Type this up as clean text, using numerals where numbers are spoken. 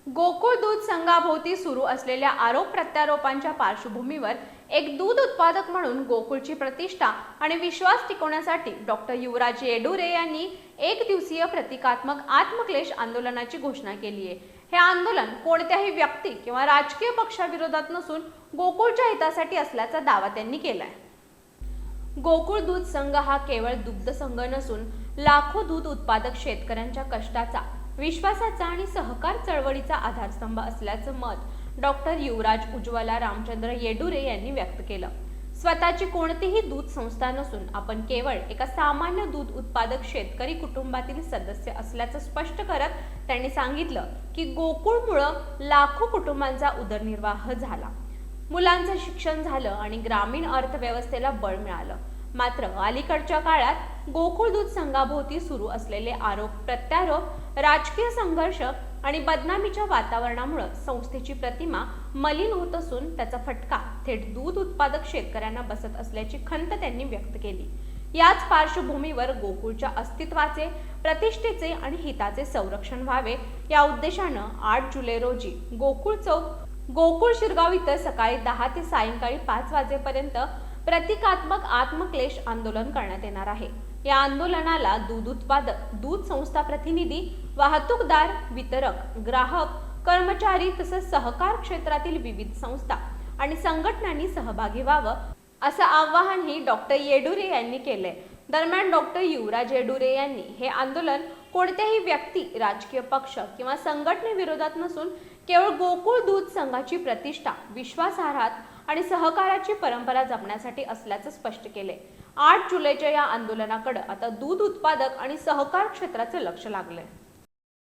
गोकुळ दूध संघाभोवती सुरू असलेल्या आरोप प्रत्यारोपांच्या पार्श्वभूमीवर एक दूध उत्पादक म्हणून गोकुळची प्रतिष्ठा आणि विश्वास टिकवण्यासाठी डॉक्टर युवराज येडुरे यांनी एक दिवसीय प्रतिकात्मक आत्मक्लेश आंदोलनाची घोषणा केली आहे। हे आंदोलन कोणत्याही व्यक्ती किंवा राजकीय पक्षाविरोधात नसून गोकुळच्या हितासाठी असल्याचा दावा त्यांनी केलाय। गोकुळ दूध संघ हा केवळ दुग्ध संघ नसून लाखो दूध उत्पादक शेतकऱ्यांच्या कष्टाचा, विश्वासाचा आणि सहकार चळवळीचा आधारस्तंभ असल्याचं मत डॉक्टर युवराज उज्ज्वला रामचंद्र येडुरे यांनी व्यक्त केलं। स्वतःची कोणतीही दूध संस्था नसून आपण केवळ एका सामान्य दूध उत्पादक शेतकरी कुटुंबातील सदस्य असल्याचं स्पष्ट करत त्यांनी सांगितलं की गोकुळमुळे लाखो कुटुंबांचा उदरनिर्वाह झाला, मुलांचं शिक्षण झालं आणि ग्रामीण अर्थव्यवस्थेला बळ मिळालं। मात्र अलीकडच्या काळात गोकुळ दूध संघाभोवती सुरू असलेले आरोप प्रत्यारोप, राजकीय संघर्ष आणि बदनामीच्या वातावरणामुळे संस्थेची प्रतिमा मलिन होत असून त्याचा फटका थेट दूध उत्पादक शेतकऱ्यांना बसत असल्याची खंत त्यांनी व्यक्त केली। याच पार्श्वभूमीवर गोकुळच्या अस्तित्वाचे, प्रतिष्ठेचे आणि हिताचे संरक्षण व्हावे या उद्देशानं 8 जुलै रोजी गोकुळ चौक, गोकुळ शिरगाव इथं सकाळी 10 ते सायंकाळी 5 वाजेपर्यंत प्रतिकात्मक आत्मक्लेश आंदोलन करण्यात येणार आहे। या आंदोलनाला दूध उत्पादक, दूध संस्था प्रतिनिधी, वाहतूकदार, वितरक, ग्राहक, कर्मचारी तसंच सहकार क्षेत्रातील विविध संस्था आणि संघटनांनी सहभागी व्हावं असं आवाहनही डॉक्टर येडुरे यांनी केलंय। दरम्यान डॉक्टर युवराज येडुरे यांनी हे आंदोलन कोणत्याही व्यक्ती, राजकीय पक्ष किंवा संघटनेविरोधात नसून केवळ गोकुळ दूध संघाची प्रतिष्ठा, विश्वासार्हता आणि सहकाराची परंपरा जपण्यासाठी असल्याचं स्पष्ट केले। 8 जुलैच्या या आंदोलनाकडे आता दूध उत्पादक आणि सहकार क्षेत्राचे लक्ष लागले।